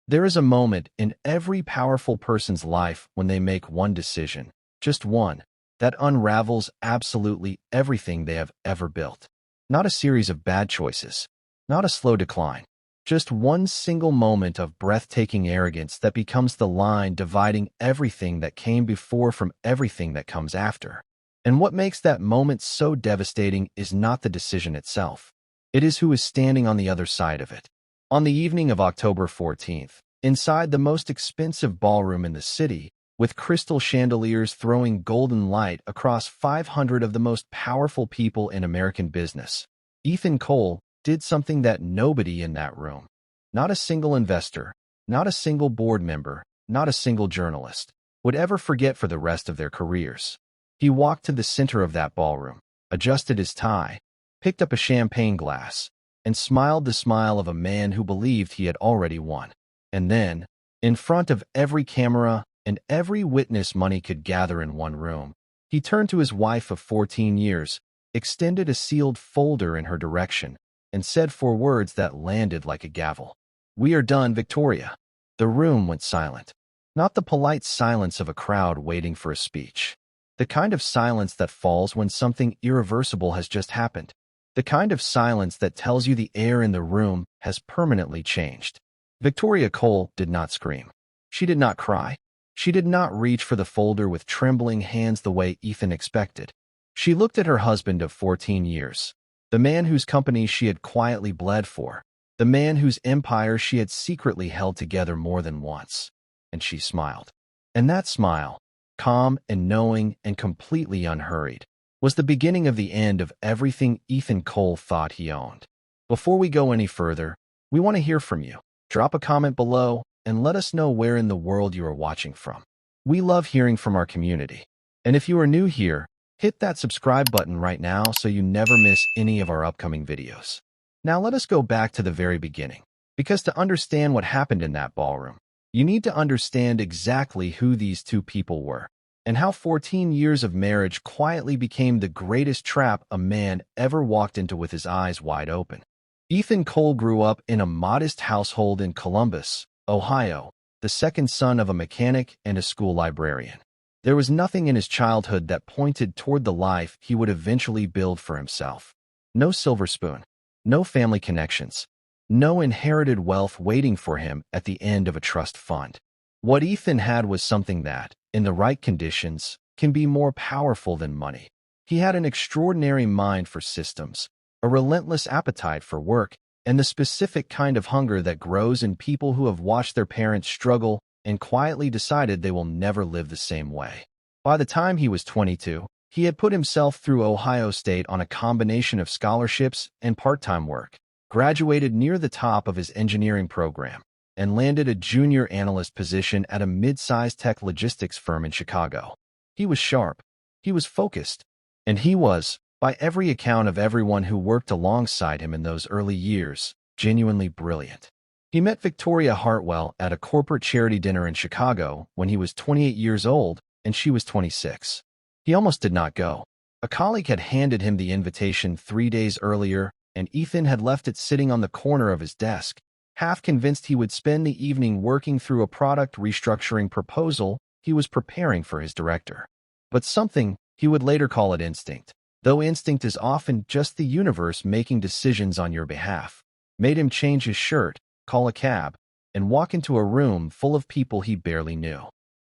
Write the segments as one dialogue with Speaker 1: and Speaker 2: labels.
Speaker 1: There is a moment in every powerful person's life when they make one decision, just one, that unravels absolutely everything they have ever built. Not a series of bad choices, not a slow decline, just one single moment of breathtaking arrogance that becomes the line dividing everything that came before from everything that comes after. And what makes that moment so devastating is not the decision itself. It is who is standing on the other side of it. On the evening of October 14th, inside the most expensive ballroom in the city, with crystal chandeliers throwing golden light across 500 of the most powerful people in American business, Ethan Cole did something that nobody in that room, not a single investor, not a single board member, not a single journalist, would ever forget for the rest of their careers. He walked to the center of that ballroom, adjusted his tie, picked up a champagne glass, and smiled the smile of a man who believed he had already won. And then, in front of every camera and every witness money could gather in one room, he turned to his wife of 14 years, extended a sealed folder in her direction, and said 4 words that landed like a gavel. "We are done, Victoria." The room went silent. Not the polite silence of a crowd waiting for a speech. The kind of silence that falls when something irreversible has just happened. The kind of silence that tells you the air in the room has permanently changed. Victoria Cole did not scream. She did not cry. She did not reach for the folder with trembling hands the way Ethan expected. She looked at her husband of 14 years, the man whose company she had quietly bled for, the man whose empire she had secretly held together more than once, and she smiled. And that smile, calm and knowing and completely unhurried, was the beginning of the end of everything Ethan Cole thought he owned. Before we go any further, we want to hear from you. Drop a comment below and let us know where in the world you are watching from. We love hearing from our community. And if you are new here, hit that subscribe button right now so you never miss any of our upcoming videos. Now let us go back to the very beginning, because to understand what happened in that ballroom, you need to understand exactly who these two people were, and how 14 years of marriage quietly became the greatest trap a man ever walked into with his eyes wide open. Ethan Cole grew up in a modest household in Columbus, Ohio, the second son of a mechanic and a school librarian. There was nothing in his childhood that pointed toward the life he would eventually build for himself. No silver spoon, no family connections, no inherited wealth waiting for him at the end of a trust fund. What Ethan had was something that, in the right conditions, can be more powerful than money. He had an extraordinary mind for systems, a relentless appetite for work, and the specific kind of hunger that grows in people who have watched their parents struggle and quietly decided they will never live the same way. By the time he was 22, he had put himself through Ohio State on a combination of scholarships and part-time work, graduated near the top of his engineering program, and landed a junior analyst position at a mid-sized tech logistics firm in Chicago. He was sharp, he was focused, and he was, by every account of everyone who worked alongside him in those early years, genuinely brilliant. He met Victoria Hartwell at a corporate charity dinner in Chicago when he was 28 years old and she was 26. He almost did not go. A colleague had handed him the invitation 3 days earlier, and Ethan had left it sitting on the corner of his desk, half convinced he would spend the evening working through a product restructuring proposal he was preparing for his director. But something, he would later call it instinct, though instinct is often just the universe making decisions on your behalf, made him change his shirt, call a cab, and walk into a room full of people he barely knew.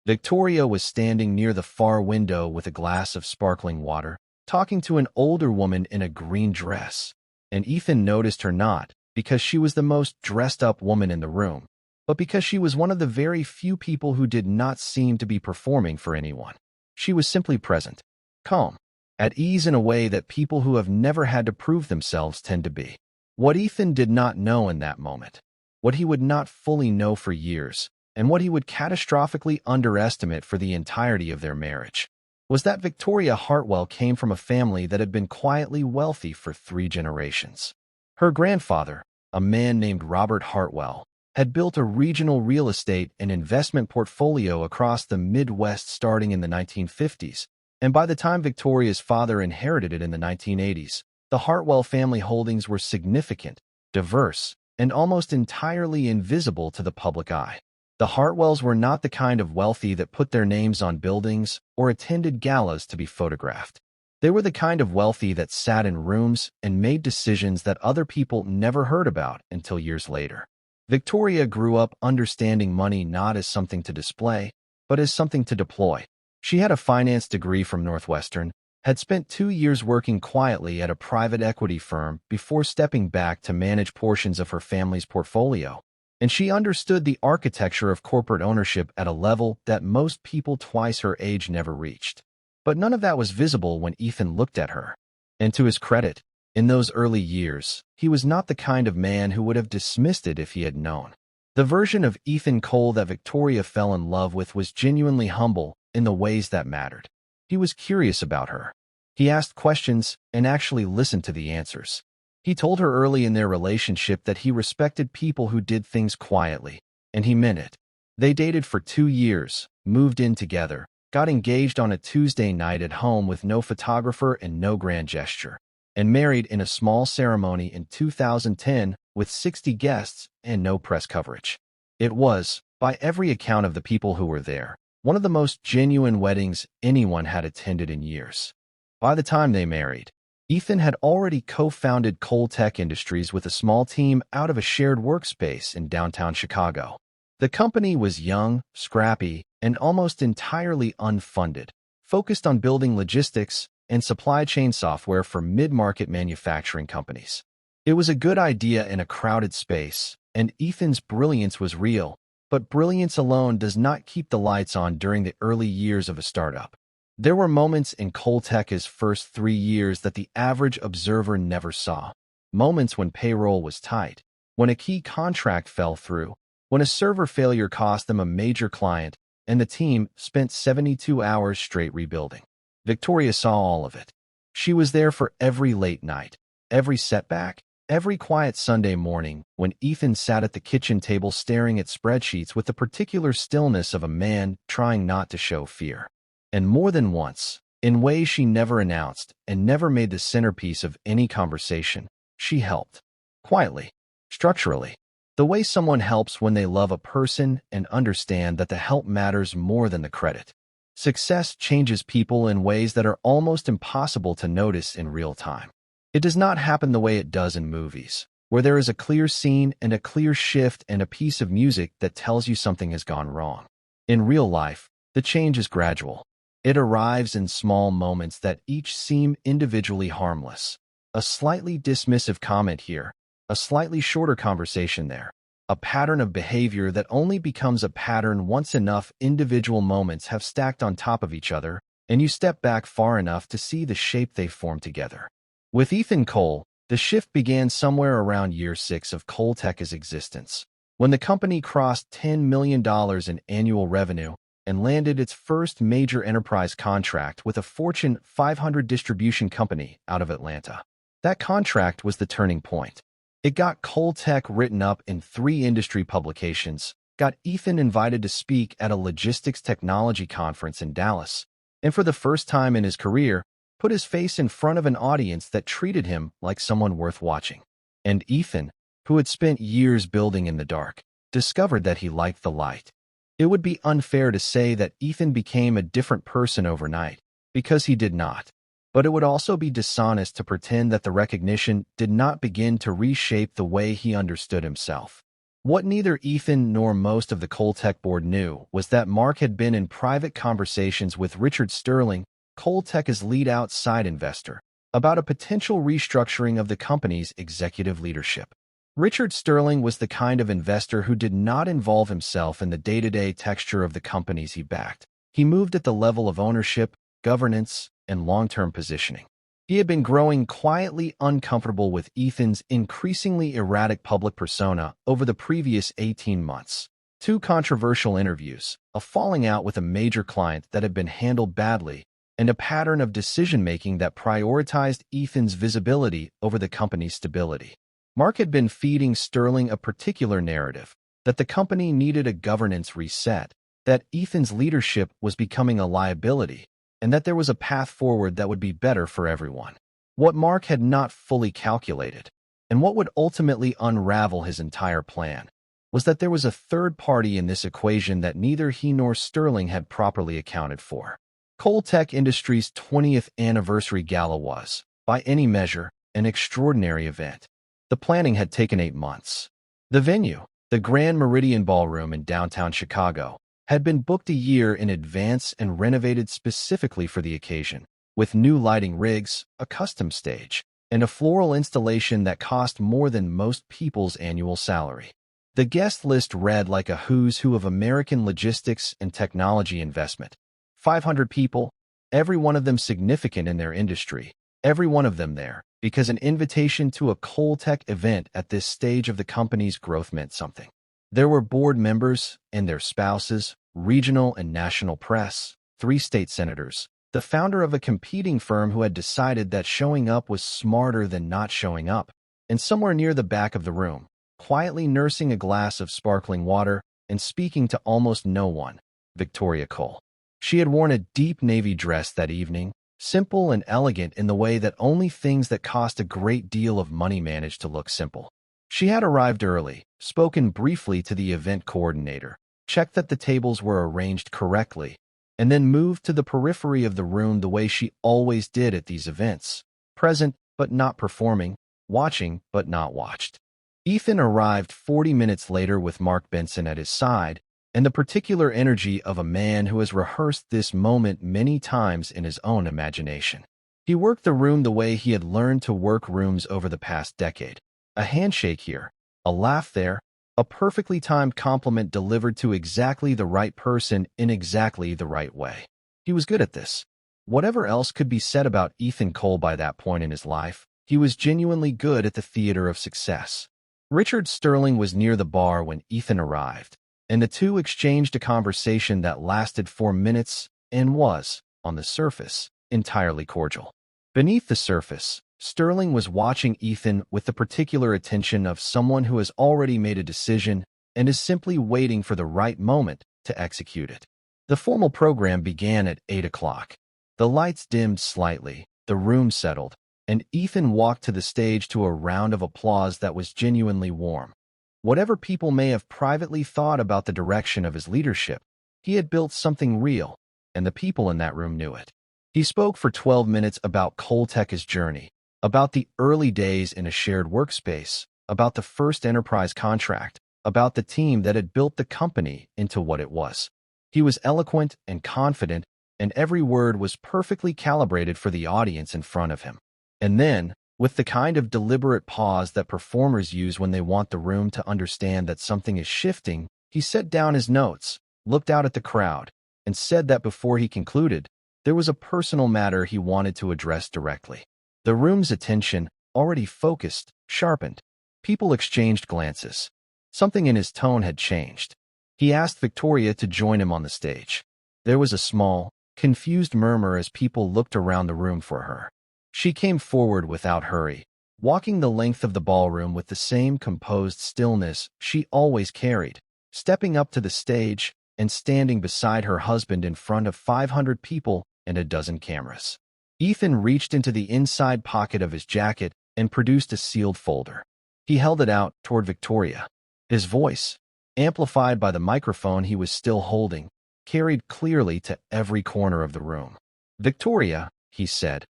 Speaker 1: Victoria was standing near the far window with a glass of sparkling water, talking to an older woman in a green dress, and Ethan noticed her not because she was the most dressed-up woman in the room, but because she was one of the very few people who did not seem to be performing for anyone. She was simply present, calm, at ease in a way that people who have never had to prove themselves tend to be. What Ethan did not know in that moment, what he would not fully know for years, and what he would catastrophically underestimate for the entirety of their marriage, was that Victoria Hartwell came from a family that had been quietly wealthy for 3 generations. Her grandfather, a man named Robert Hartwell, had built a regional real estate and investment portfolio across the Midwest starting in the 1950s, and by the time Victoria's father inherited it in the 1980s, the Hartwell family holdings were significant, diverse, and almost entirely invisible to the public eye. The Hartwells were not the kind of wealthy that put their names on buildings or attended galas to be photographed. They were the kind of wealthy that sat in rooms and made decisions that other people never heard about until years later. Victoria grew up understanding money not as something to display, but as something to deploy. She had a finance degree from Northwestern, had spent 2 years working quietly at a private equity firm before stepping back to manage portions of her family's portfolio, and she understood the architecture of corporate ownership at a level that most people twice her age never reached. But none of that was visible when Ethan looked at her. And to his credit, in those early years, he was not the kind of man who would have dismissed it if he had known. The version of Ethan Cole that Victoria fell in love with was genuinely humble in the ways that mattered. He was curious about her. He asked questions and actually listened to the answers. He told her early in their relationship that he respected people who did things quietly, and he meant it. They dated for 2 years, moved in together, got engaged on a Tuesday night at home with no photographer and no grand gesture, and married in a small ceremony in 2010 with 60 guests and no press coverage. It was, by every account of the people who were there, one of the most genuine weddings anyone had attended in years. By the time they married, Ethan had already co-founded ColeTech Industries with a small team out of a shared workspace in downtown Chicago. The company was young, scrappy, and almost entirely unfunded, focused on building logistics and supply chain software for mid-market manufacturing companies. It was a good idea in a crowded space, and Ethan's brilliance was real, but brilliance alone does not keep the lights on during the early years of a startup. There were moments in ColeTech's first 3 years that the average observer never saw. Moments when payroll was tight, when a key contract fell through, when a server failure cost them a major client, and the team spent 72 hours straight rebuilding. Victoria saw all of it. She was there for every late night, every setback, every quiet Sunday morning when Ethan sat at the kitchen table staring at spreadsheets with the particular stillness of a man trying not to show fear. And more than once, in ways she never announced and never made the centerpiece of any conversation, she helped. Quietly, structurally. The way someone helps when they love a person and understand that the help matters more than the credit. Success changes people in ways that are almost impossible to notice in real time. It does not happen the way it does in movies, where there is a clear scene and a clear shift and a piece of music that tells you something has gone wrong. In real life, the change is gradual. It arrives in small moments that each seem individually harmless. A slightly dismissive comment here, a slightly shorter conversation there, a pattern of behavior that only becomes a pattern once enough individual moments have stacked on top of each other, and you step back far enough to see the shape they form together. With Ethan Cole, the shift began somewhere around year 6 of ColeTech's existence, when the company crossed $10 million in annual revenue and landed its first major enterprise contract with a Fortune 500 distribution company out of Atlanta. That contract was the turning point. It got ColeTech written up in 3 industry publications, got Ethan invited to speak at a logistics technology conference in Dallas, and for the first time in his career, put his face in front of an audience that treated him like someone worth watching. And Ethan, who had spent years building in the dark, discovered that he liked the light. It would be unfair to say that Ethan became a different person overnight, because he did not. But it would also be dishonest to pretend that the recognition did not begin to reshape the way he understood himself. What neither Ethan nor most of the ColeTech board knew was that Mark had been in private conversations with Richard Sterling, ColeTech's lead outside investor, about a potential restructuring of the company's executive leadership. Richard Sterling was the kind of investor who did not involve himself in the day-to-day texture of the companies he backed. He moved at the level of ownership, governance, and long-term positioning. He had been growing quietly uncomfortable with Ethan's increasingly erratic public persona over the previous 18 months. 2 controversial interviews, a falling out with a major client that had been handled badly, and a pattern of decision-making that prioritized Ethan's visibility over the company's stability. Mark had been feeding Sterling a particular narrative, that the company needed a governance reset, that Ethan's leadership was becoming a liability, and that there was a path forward that would be better for everyone. What Mark had not fully calculated And what would ultimately unravel his entire plan was that there was a third party in this equation that neither he nor Sterling had properly accounted for. ColeTech Industries' 20th anniversary gala was, by any measure, an extraordinary event. The planning had taken 8 months. The venue, the Grand Meridian Ballroom in downtown Chicago, had been booked a year in advance and renovated specifically for the occasion, with new lighting rigs, a custom stage, and a floral installation that cost more than most people's annual salary. The guest list read like a who's who of American logistics and technology investment. 500 people, every one of them significant in their industry, every one of them there, because an invitation to a ColeTech event at this stage of the company's growth meant something. There were board members and their spouses, regional and national press, 3 state senators, the founder of a competing firm who had decided that showing up was smarter than not showing up, and somewhere near the back of the room, quietly nursing a glass of sparkling water and speaking to almost no one, Victoria Cole. She had worn a deep navy dress that evening, simple and elegant in the way that only things that cost a great deal of money manage to look simple. She had arrived early, spoken briefly to the event coordinator, checked that the tables were arranged correctly, and then moved to the periphery of the room the way she always did at these events, present but not performing, watching but not watched. Ethan arrived 40 minutes later with Mark Benson at his side, and the particular energy of a man who has rehearsed this moment many times in his own imagination. He worked the room the way he had learned to work rooms over the past decade. A handshake here, a laugh there, a perfectly timed compliment delivered to exactly the right person in exactly the right way. He was good at this. Whatever else could be said about Ethan Cole by that point in his life, he was genuinely good at the theater of success. Richard Sterling was near the bar when Ethan arrived, and the two exchanged a conversation that lasted 4 minutes and was, on the surface, entirely cordial. Beneath the surface, Sterling was watching Ethan with the particular attention of someone who has already made a decision and is simply waiting for the right moment to execute it. The formal program began at 8 o'clock. The lights dimmed slightly, the room settled, and Ethan walked to the stage to a round of applause that was genuinely warm. Whatever people may have privately thought about the direction of his leadership, he had built something real, and the people in that room knew it. He spoke for 12 minutes about ColeTech's journey, about the early days in a shared workspace, about the first enterprise contract, about the team that had built the company into what it was. He was eloquent and confident, and every word was perfectly calibrated for the audience in front of him. And then, with the kind of deliberate pause that performers use when they want the room to understand that something is shifting, he set down his notes, looked out at the crowd, and said that before he concluded, there was a personal matter he wanted to address directly. The room's attention, already focused, sharpened. People exchanged glances. Something in his tone had changed. He asked Victoria to join him on the stage. There was a small, confused murmur as people looked around the room for her. She came forward without hurry, walking the length of the ballroom with the same composed stillness she always carried, stepping up to the stage and standing beside her husband in front of 500 people and a dozen cameras. Ethan reached into the inside pocket of his jacket and produced a sealed folder. He held it out toward Victoria. His voice, amplified by the microphone he was still holding, carried clearly to every corner of the room. "Victoria," he said,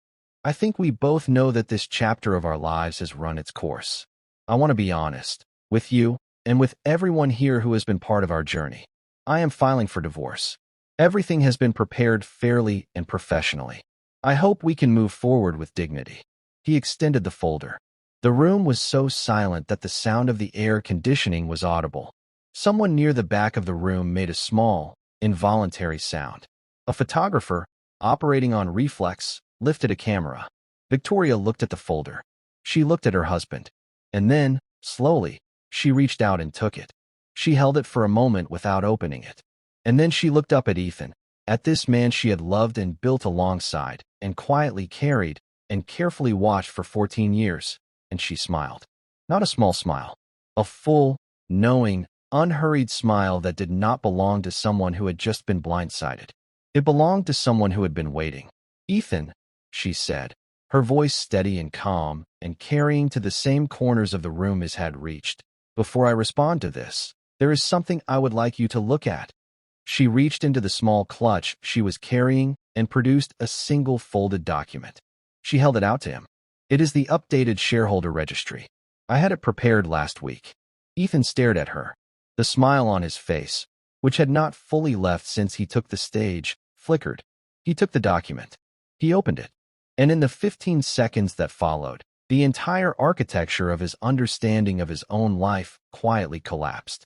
Speaker 1: "I think we both know that this chapter of our lives has run its course. I want to be honest with you and with everyone here who has been part of our journey. I am filing for divorce. Everything has been prepared fairly and professionally. I hope we can move forward with dignity." He extended the folder. The room was so silent that the sound of the air conditioning was audible. Someone near the back of the room made a small, involuntary sound. A photographer, operating on reflex, lifted a camera. Victoria looked at the folder. She looked at her husband. And then, slowly, she reached out and took it. She held it for a moment without opening it. And then she looked up at Ethan, at this man she had loved and built alongside, and quietly carried, and carefully watched for 14 years, and she smiled. Not a small smile. A full, knowing, unhurried smile that did not belong to someone who had just been blindsided. It belonged to someone who had been waiting. "Ethan," she said, her voice steady and calm, and carrying to the same corners of the room as had reached. Before I respond to this, there is something I would like you to look at. She reached into the small clutch she was carrying and produced a single folded document. She held it out to him. It is the updated shareholder registry. I had it prepared last week. Ethan stared at her. The smile on his face, which had not fully left since he took the stage, flickered. He took the document. He opened it. And in the 15 seconds that followed, the entire architecture of his understanding of his own life quietly collapsed.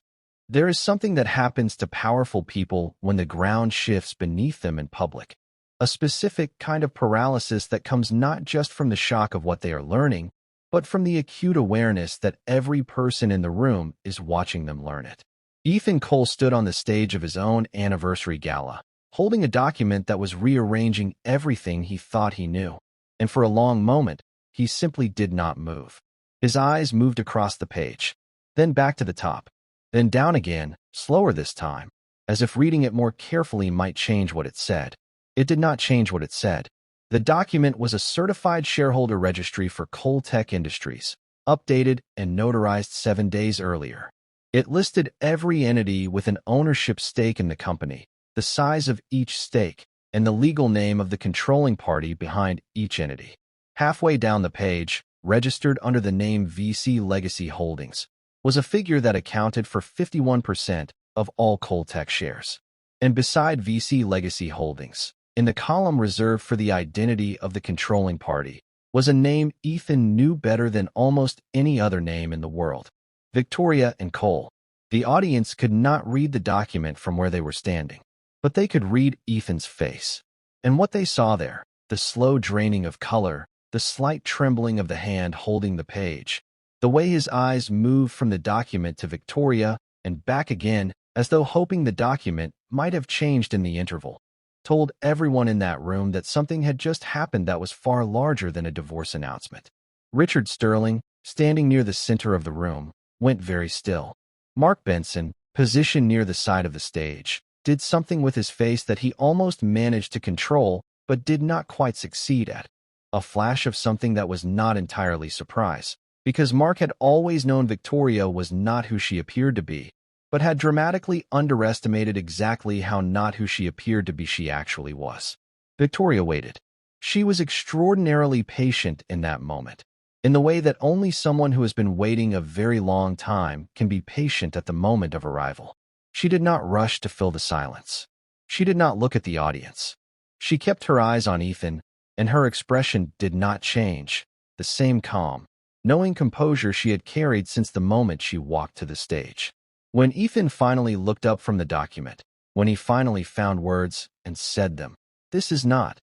Speaker 1: There is something that happens to powerful people when the ground shifts beneath them in public. A specific kind of paralysis that comes not just from the shock of what they are learning, but from the acute awareness that every person in the room is watching them learn it. Ethan Cole stood on the stage of his own anniversary gala, holding a document that was rearranging everything he thought he knew. And for a long moment, he simply did not move. His eyes moved across the page, then back to the top, then down again, slower this time, as if reading it more carefully might change what it said. It did not change what it said. The document was a certified shareholder registry for ColeTech Industries, updated and notarized 7 days earlier. It listed every entity with an ownership stake in the company, the size of each stake, and the legal name of the controlling party behind each entity. Halfway down the page, registered under the name VC Legacy Holdings, was a figure that accounted for 51% of all ColeTech shares. And beside VC Legacy Holdings, in the column reserved for the identity of the controlling party, was a name Ethan knew better than almost any other name in the world: Victoria and Cole. The audience could not read the document from where they were standing, but they could read Ethan's face. And what they saw there, the slow draining of color, the slight trembling of the hand holding the page, the way his eyes moved from the document to Victoria and back again, as though hoping the document might have changed in the interval, told everyone in that room that something had just happened that was far larger than a divorce announcement. Richard Sterling, standing near the center of the room, went very still. Mark Benson, positioned near the side of the stage, did something with his face that he almost managed to control but did not quite succeed at. A flash of something that was not entirely surprise, because Mark had always known Victoria was not who she appeared to be, but had dramatically underestimated exactly how not who she appeared to be she actually was. Victoria waited. She was extraordinarily patient in that moment, in the way that only someone who has been waiting a very long time can be patient at the moment of arrival. She did not rush to fill the silence. She did not look at the audience. She kept her eyes on Ethan, and her expression did not change, the same calm, knowing composure she had carried since the moment she walked to the stage. When Ethan finally looked up from the document, when he finally found words and said them, "This is not.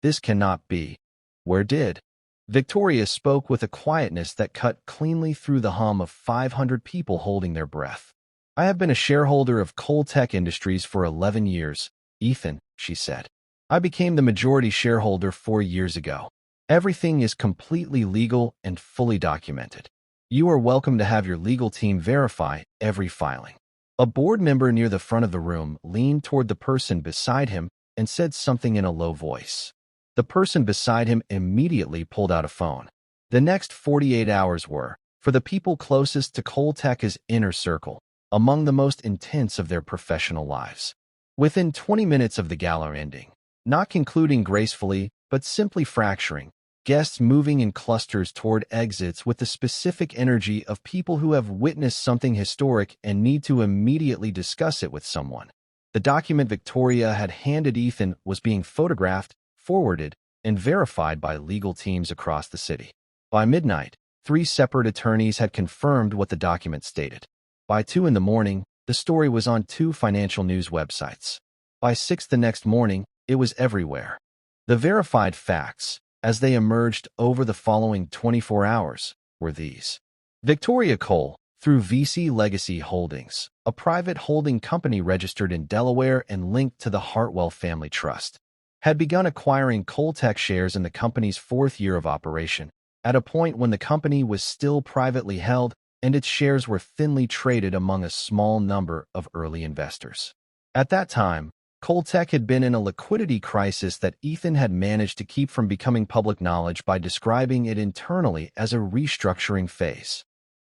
Speaker 1: This cannot be. Where did?" Victoria spoke with a quietness that cut cleanly through the hum of 500 people holding their breath. "I have been a shareholder of ColeTech Industries for 11 years, Ethan," she said. "I became the majority shareholder 4 years ago. Everything is completely legal and fully documented. You are welcome to have your legal team verify every filing." A board member near the front of the room leaned toward the person beside him and said something in a low voice. The person beside him immediately pulled out a phone. The next 48 hours were, for the people closest to ColeTech's inner circle, among the most intense of their professional lives. Within 20 minutes of the gala ending, not concluding gracefully, but simply fracturing, guests moving in clusters toward exits with the specific energy of people who have witnessed something historic and need to immediately discuss it with someone. The document Victoria had handed Ethan was being photographed, forwarded, and verified by legal teams across the city. By midnight, 3 separate attorneys had confirmed what the document stated. By 2 in the morning, the story was on 2 financial news websites. By 6 the next morning, it was everywhere. The verified facts, as they emerged over the following 24 hours, were these. Victoria Cole, through VC Legacy Holdings, a private holding company registered in Delaware and linked to the Hartwell Family Trust, had begun acquiring ColeTech shares in the company's 4th year of operation, at a point when the company was still privately held and its shares were thinly traded among a small number of early investors. At that time, ColeTech had been in a liquidity crisis that Ethan had managed to keep from becoming public knowledge by describing it internally as a restructuring phase.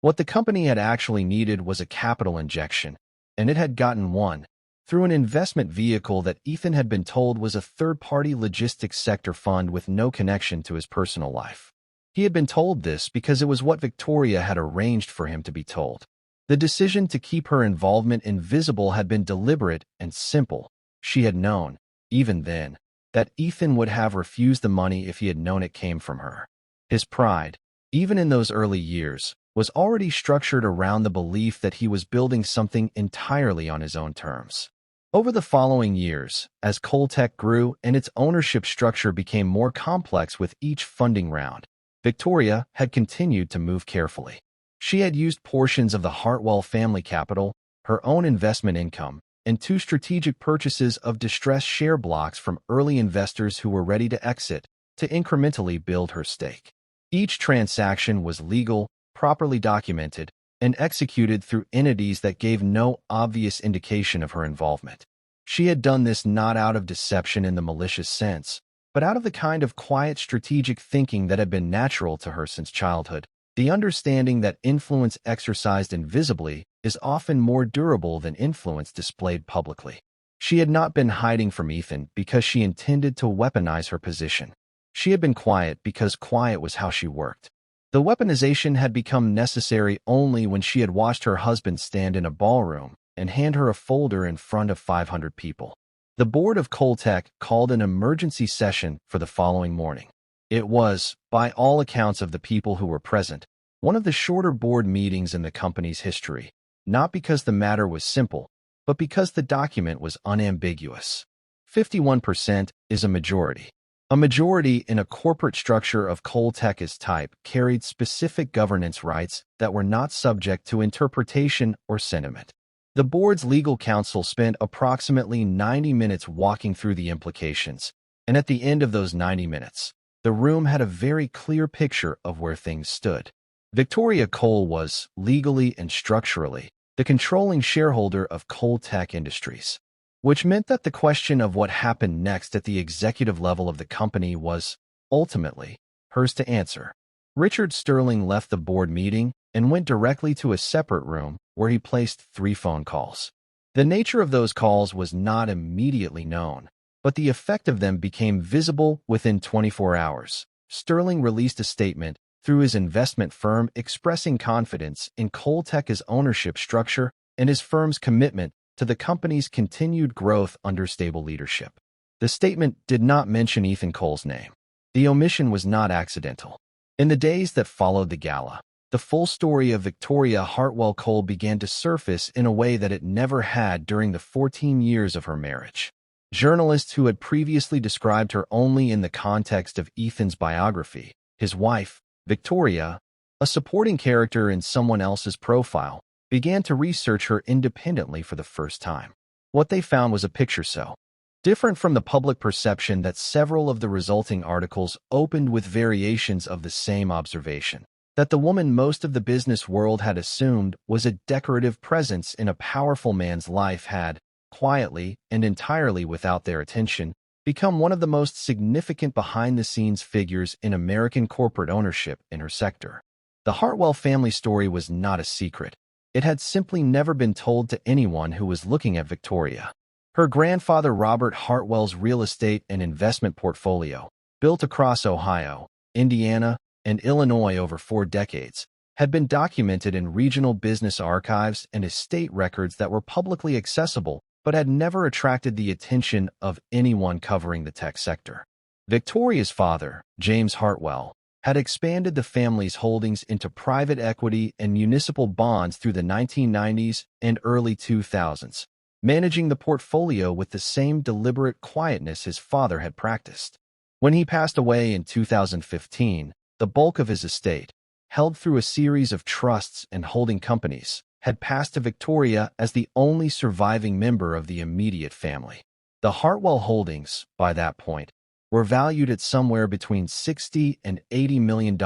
Speaker 1: What the company had actually needed was a capital injection, and it had gotten one through an investment vehicle that Ethan had been told was a third-party logistics sector fund with no connection to his personal life. He had been told this because it was what Victoria had arranged for him to be told. The decision to keep her involvement invisible had been deliberate and simple. She had known, even then, that Ethan would have refused the money if he had known it came from her. His pride, even in those early years, was already structured around the belief that he was building something entirely on his own terms. Over the following years, as ColeTech grew and its ownership structure became more complex with each funding round, Victoria had continued to move carefully. She had used portions of the Hartwell family capital, her own investment income, and 2 strategic purchases of distressed share blocks from early investors who were ready to exit to incrementally build her stake. Each transaction was legal, properly documented, and executed through entities that gave no obvious indication of her involvement. She had done this not out of deception in the malicious sense, but out of the kind of quiet strategic thinking that had been natural to her since childhood, the understanding that influence exercised invisibly is often more durable than influence displayed publicly. She had not been hiding from Ethan because she intended to weaponize her position. She had been quiet because quiet was how she worked. The weaponization had become necessary only when she had watched her husband stand in a ballroom and hand her a folder in front of 500 people. The board of ColeTech called an emergency session for the following morning. It was, by all accounts of the people who were present, one of the shorter board meetings in the company's history, not because the matter was simple, but because the document was unambiguous. 51% is a majority. A majority in a corporate structure of ColeTech's type carried specific governance rights that were not subject to interpretation or sentiment. The board's legal counsel spent approximately 90 minutes walking through the implications, and at the end of those 90 minutes, the room had a very clear picture of where things stood. Victoria Cole was, legally and structurally, the controlling shareholder of ColeTech Industries, which meant that the question of what happened next at the executive level of the company was, ultimately, hers to answer. Richard Sterling left the board meeting and went directly to a separate room where he placed 3 phone calls. The nature of those calls was not immediately known, but the effect of them became visible within 24 hours. Sterling released a statement through his investment firm expressing confidence in ColeTech's ownership structure and his firm's commitment to the company's continued growth under stable leadership. The statement did not mention Ethan Cole's name. The omission was not accidental. In the days that followed the gala, the full story of Victoria Hartwell Cole began to surface in a way that it never had during the 14 years of her marriage. Journalists who had previously described her only in the context of Ethan's biography, his wife, Victoria, a supporting character in someone else's profile, began to research her independently for the first time. What they found was a picture so different from the public perception that several of the resulting articles opened with variations of the same observation, that the woman most of the business world had assumed was a decorative presence in a powerful man's life had, quietly and entirely without their attention, become one of the most significant behind-the-scenes figures in American corporate ownership in her sector. The Hartwell family story was not a secret. It had simply never been told to anyone who was looking at Victoria. Her grandfather Robert Hartwell's real estate and investment portfolio, built across Ohio, Indiana, and Illinois over 4 decades, had been documented in regional business archives and estate records that were publicly accessible but had never attracted the attention of anyone covering the tech sector. Victoria's father, James Hartwell, had expanded the family's holdings into private equity and municipal bonds through the 1990s and early 2000s, managing the portfolio with the same deliberate quietness his father had practiced. When he passed away in 2015, the bulk of his estate, held through a series of trusts and holding companies, had passed to Victoria as the only surviving member of the immediate family. The Hartwell holdings, by that point, were valued at somewhere between $60 and $80 million,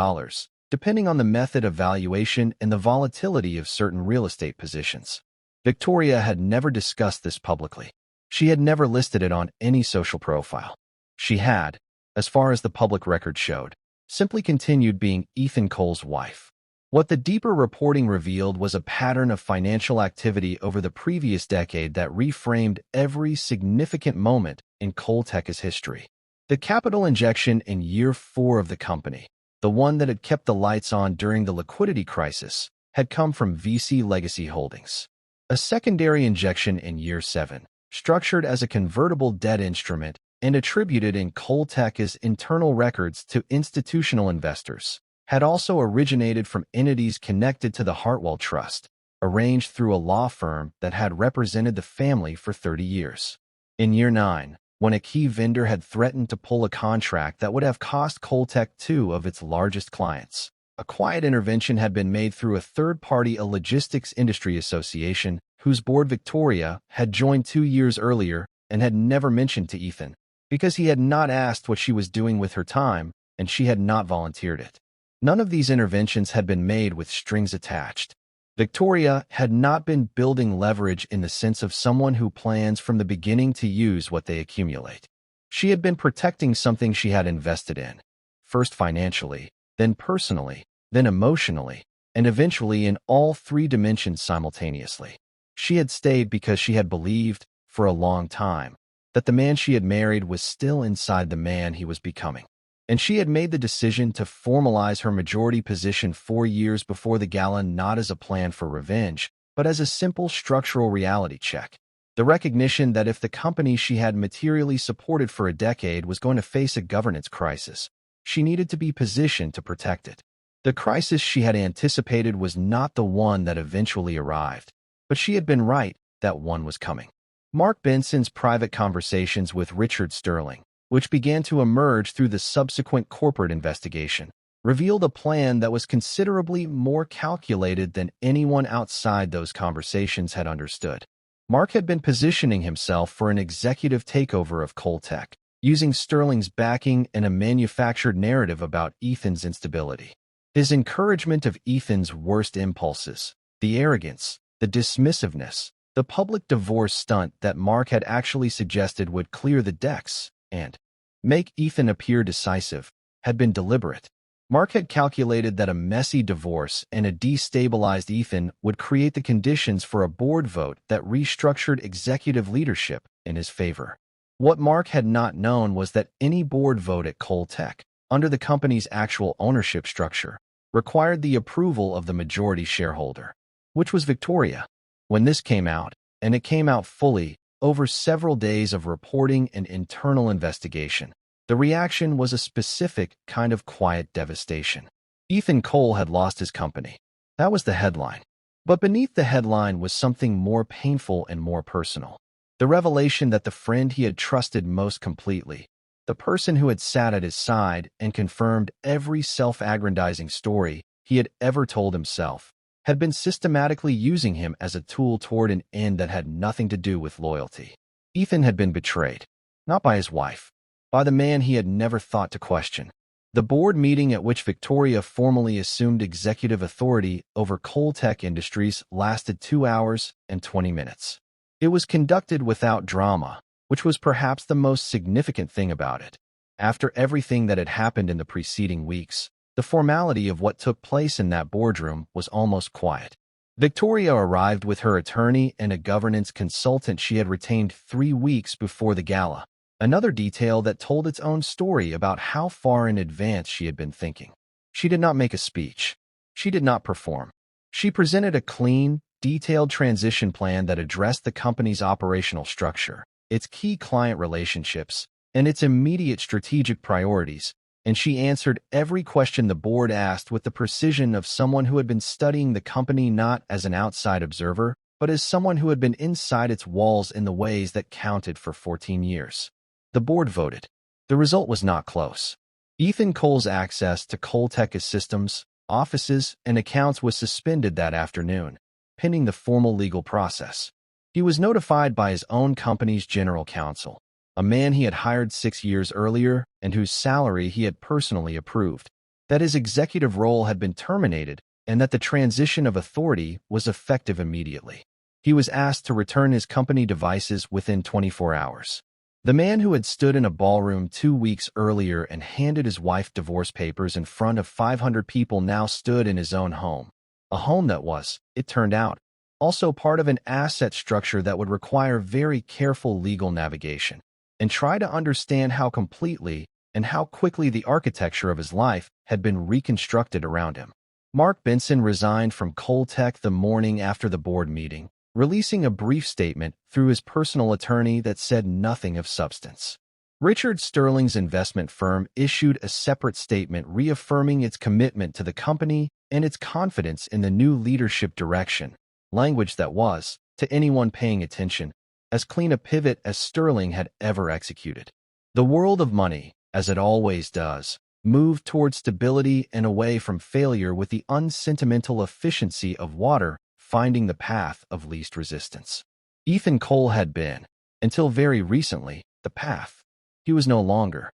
Speaker 1: depending on the method of valuation and the volatility of certain real estate positions. Victoria had never discussed this publicly. She had never listed it on any social profile. She had, as far as the public record showed, simply continued being Ethan Cole's wife. What the deeper reporting revealed was a pattern of financial activity over the previous decade that reframed every significant moment in ColeTech's history. The capital injection in year 4 of the company, the one that had kept the lights on during the liquidity crisis, had come from VC Legacy Holdings. A secondary injection in year 7, structured as a convertible debt instrument and attributed in ColeTech's internal records to institutional investors, had also originated from entities connected to the Hartwell Trust, arranged through a law firm that had represented the family for 30 years. In year 9, when a key vendor had threatened to pull a contract that would have cost ColeTech 2 of its largest clients, a quiet intervention had been made through a third-party, a logistics industry association, whose board Victoria had joined 2 years earlier and had never mentioned to Ethan, because he had not asked what she was doing with her time and she had not volunteered it. None of these interventions had been made with strings attached. Victoria had not been building leverage in the sense of someone who plans from the beginning to use what they accumulate. She had been protecting something she had invested in, first financially, then personally, then emotionally, and eventually in all 3 dimensions simultaneously. She had stayed because she had believed, for a long time, that the man she had married was still inside the man he was becoming. And she had made the decision to formalize her majority position 4 years before the gala, not as a plan for revenge, but as a simple structural reality check. The recognition that if the company she had materially supported for a decade was going to face a governance crisis, she needed to be positioned to protect it. The crisis she had anticipated was not the one that eventually arrived, but she had been right that one was coming. Mark Benson's private conversations with Richard Sterling, which began to emerge through the subsequent corporate investigation, revealed a plan that was considerably more calculated than anyone outside those conversations had understood. Mark had been positioning himself for an executive takeover of ColeTech, using Sterling's backing and a manufactured narrative about Ethan's instability. His encouragement of Ethan's worst impulses, the arrogance, the dismissiveness, the public divorce stunt that Mark had actually suggested would clear the decks and make Ethan appear decisive, had been deliberate. Mark had calculated that a messy divorce and a destabilized Ethan would create the conditions for a board vote that restructured executive leadership in his favor. What Mark had not known was that any board vote at ColeTech, under the company's actual ownership structure, required the approval of the majority shareholder, which was Victoria. When this came out, and it came out fully, over several days of reporting and internal investigation, the reaction was a specific kind of quiet devastation. Ethan Cole had lost his company. That was the headline. But beneath the headline was something more painful and more personal. The revelation that the friend he had trusted most completely, the person who had sat at his side and confirmed every self-aggrandizing story he had ever told himself, had been systematically using him as a tool toward an end that had nothing to do with loyalty. Ethan had been betrayed, not by his wife, by the man he had never thought to question. The board meeting at which Victoria formally assumed executive authority over ColeTech Industries lasted 2 hours and 20 minutes. It was conducted without drama, which was perhaps the most significant thing about it. After everything that had happened in the preceding weeks, the formality of what took place in that boardroom was almost quiet. Victoria arrived with her attorney and a governance consultant she had retained 3 weeks before the gala, another detail that told its own story about how far in advance she had been thinking. She did not make a speech. She did not perform. She presented a clean, detailed transition plan that addressed the company's operational structure, its key client relationships, and its immediate strategic priorities, and she answered every question the board asked with the precision of someone who had been studying the company not as an outside observer, but as someone who had been inside its walls in the ways that counted for 14 years. The board voted. The result was not close. Ethan Cole's access to ColeTech's systems, offices, and accounts was suspended that afternoon, pending the formal legal process. He was notified by his own company's general counsel, a man he had hired 6 years earlier and whose salary he had personally approved, that his executive role had been terminated and that the transition of authority was effective immediately. He was asked to return his company devices within 24 hours. The man who had stood in a ballroom 2 weeks earlier and handed his wife divorce papers in front of 500 people now stood in his own home. A home that was, it turned out, also part of an asset structure that would require very careful legal navigation, and try to understand how completely and how quickly the architecture of his life had been reconstructed around him. Mark Benson resigned from ColeTech the morning after the board meeting, releasing a brief statement through his personal attorney that said nothing of substance. Richard Sterling's investment firm issued a separate statement reaffirming its commitment to the company and its confidence in the new leadership direction, language that was, to anyone paying attention, as clean a pivot as Sterling had ever executed. The world of money, as it always does, moved toward stability and away from failure with the unsentimental efficiency of water finding the path of least resistance. Ethan Cole had been, until very recently, the path. He was no longer.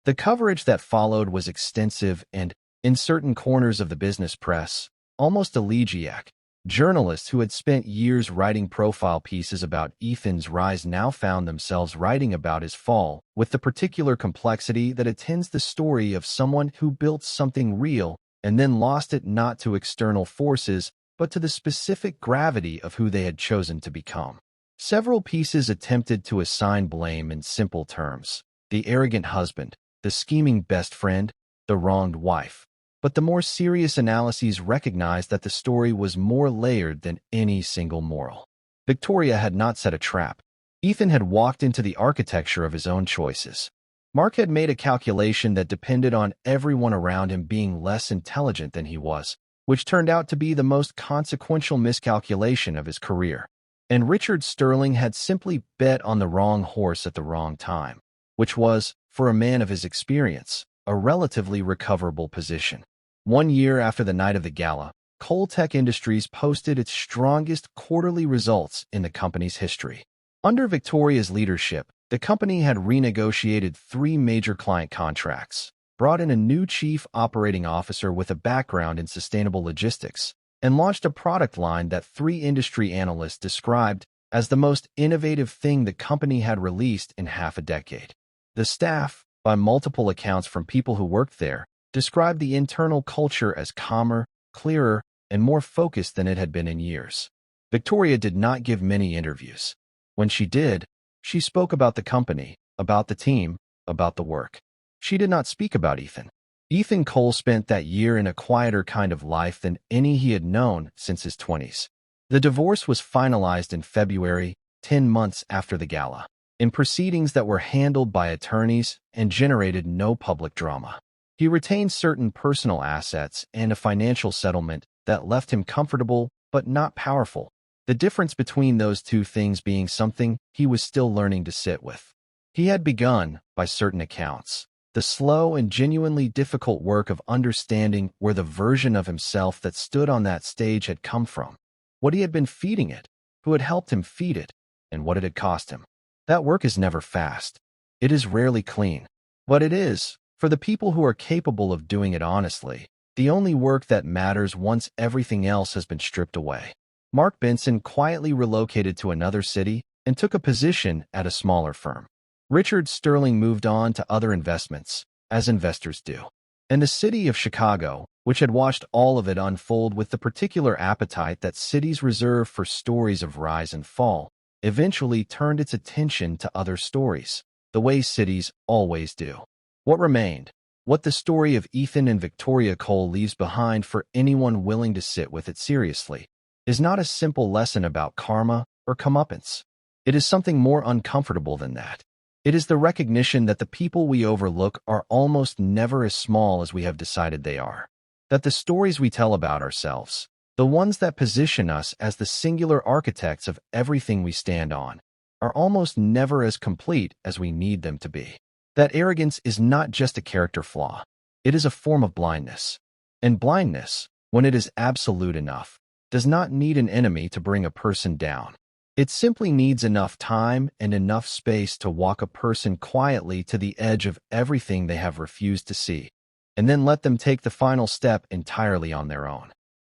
Speaker 1: The coverage that followed was extensive and, in certain corners of the business press, almost elegiac. Journalists who had spent years writing profile pieces about Ethan's rise now found themselves writing about his fall with the particular complexity that attends the story of someone who built something real and then lost it not to external forces but to the specific gravity of who they had chosen to become. Several pieces attempted to assign blame in simple terms: the arrogant husband, the scheming best friend, the wronged wife. But the more serious analyses recognized that the story was more layered than any single moral. Victoria had not set a trap. Ethan had walked into the architecture of his own choices. Mark had made a calculation that depended on everyone around him being less intelligent than he was, which turned out to be the most consequential miscalculation of his career. And Richard Sterling had simply bet on the wrong horse at the wrong time, which was, for a man of his experience, a relatively recoverable position. 1 year after the night of the gala, ColeTech Industries posted its strongest quarterly results in the company's history. Under Victoria's leadership, the company had renegotiated 3 major client contracts, brought in a new chief operating officer with a background in sustainable logistics, and launched a product line that 3 industry analysts described as the most innovative thing the company had released in half a decade. The staff, by multiple accounts from people who worked there, described the internal culture as calmer, clearer, and more focused than it had been in years. Victoria did not give many interviews. When she did, she spoke about the company, about the team, about the work. She did not speak about Ethan. Ethan Cole spent that year in a quieter kind of life than any he had known since his 20s. The divorce was finalized in February, 10 months after the gala, in proceedings that were handled by attorneys and generated no public drama. He retained certain personal assets and a financial settlement that left him comfortable but not powerful, the difference between those two things being something he was still learning to sit with. He had begun, by certain accounts, the slow and genuinely difficult work of understanding where the version of himself that stood on that stage had come from, what he had been feeding it, who had helped him feed it, and what it had cost him. That work is never fast. It is rarely clean. But it is, for the people who are capable of doing it honestly, the only work that matters once everything else has been stripped away. Mark Benson quietly relocated to another city and took a position at a smaller firm. Richard Sterling moved on to other investments, as investors do. And the city of Chicago, which had watched all of it unfold with the particular appetite that cities reserve for stories of rise and fall, eventually turned its attention to other stories, the way cities always do. What remained, what the story of Ethan and Victoria Cole leaves behind for anyone willing to sit with it seriously, is not a simple lesson about karma or comeuppance. It is something more uncomfortable than that. It is the recognition that the people we overlook are almost never as small as we have decided they are. That the stories we tell about ourselves, the ones that position us as the singular architects of everything we stand on, are almost never as complete as we need them to be. That arrogance is not just a character flaw. It is a form of blindness. And blindness, when it is absolute enough, does not need an enemy to bring a person down. It simply needs enough time and enough space to walk a person quietly to the edge of everything they have refused to see, and then let them take the final step entirely on their own.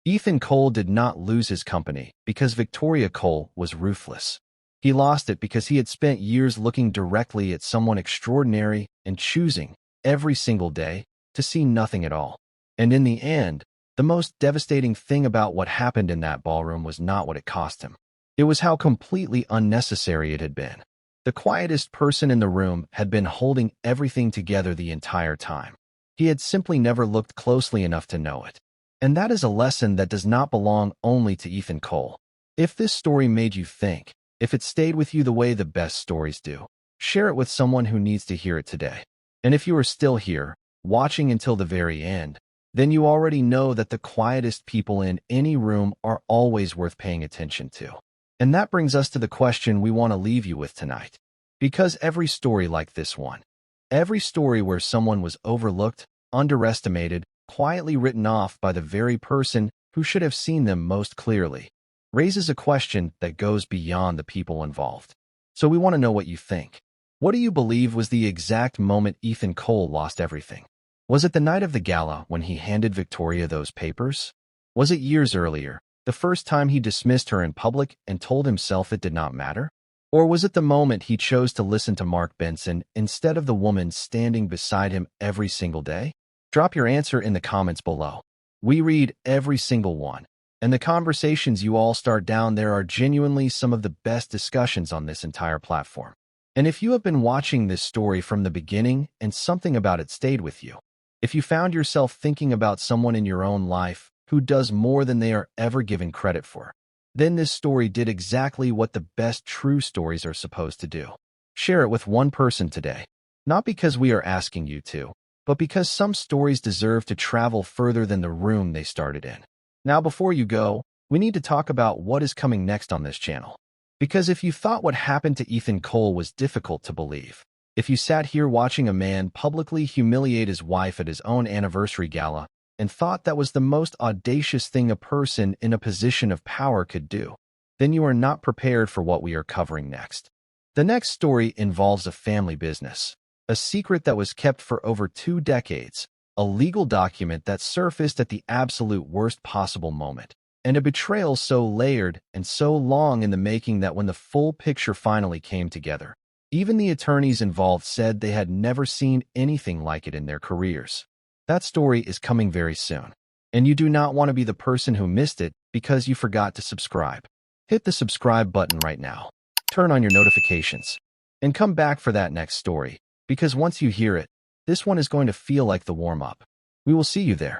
Speaker 1: Ethan Cole did not lose his company because Victoria Cole was ruthless. He lost it because he had spent years looking directly at someone extraordinary and choosing, every single day, to see nothing at all. And in the end, the most devastating thing about what happened in that ballroom was not what it cost him. It was how completely unnecessary it had been. The quietest person in the room had been holding everything together the entire time. He had simply never looked closely enough to know it. And that is a lesson that does not belong only to Ethan Cole. If this story made you think, if it stayed with you the way the best stories do, share it with someone who needs to hear it today. And if you are still here, watching until the very end, then you already know that the quietest people in any room are always worth paying attention to. And that brings us to the question we want to leave you with tonight. Because every story like this one, every story where someone was overlooked, underestimated, quietly written off by the very person who should have seen them most clearly, raises a question that goes beyond the people involved. So we want to know what you think. What do you believe was the exact moment Ethan Cole lost everything? Was it the night of the gala when he handed Victoria those papers? Was it years earlier, the first time he dismissed her in public and told himself it did not matter? Or was it the moment he chose to listen to Mark Benson instead of the woman standing beside him every single day? Drop your answer in the comments below. We read every single one, and the conversations you all start down there are genuinely some of the best discussions on this entire platform. And if you have been watching this story from the beginning and something about it stayed with you, if you found yourself thinking about someone in your own life who does more than they are ever given credit for, then this story did exactly what the best true stories are supposed to do. Share it with one person today, not because we are asking you to, but because some stories deserve to travel further than the room they started in. Now, before you go, we need to talk about what is coming next on this channel. Because if you thought what happened to Ethan Cole was difficult to believe, if you sat here watching a man publicly humiliate his wife at his own anniversary gala and thought that was the most audacious thing a person in a position of power could do, then you are not prepared for what we are covering next. The next story involves a family business, a secret that was kept for over 2 decades, a legal document that surfaced at the absolute worst possible moment, and a betrayal so layered and so long in the making that when the full picture finally came together, even the attorneys involved said they had never seen anything like it in their careers. That story is coming very soon, and you do not want to be the person who missed it because you forgot to subscribe. Hit the subscribe button right now, turn on your notifications, and come back for that next story, because once you hear it, this one is going to feel like the warm-up. We will see you there.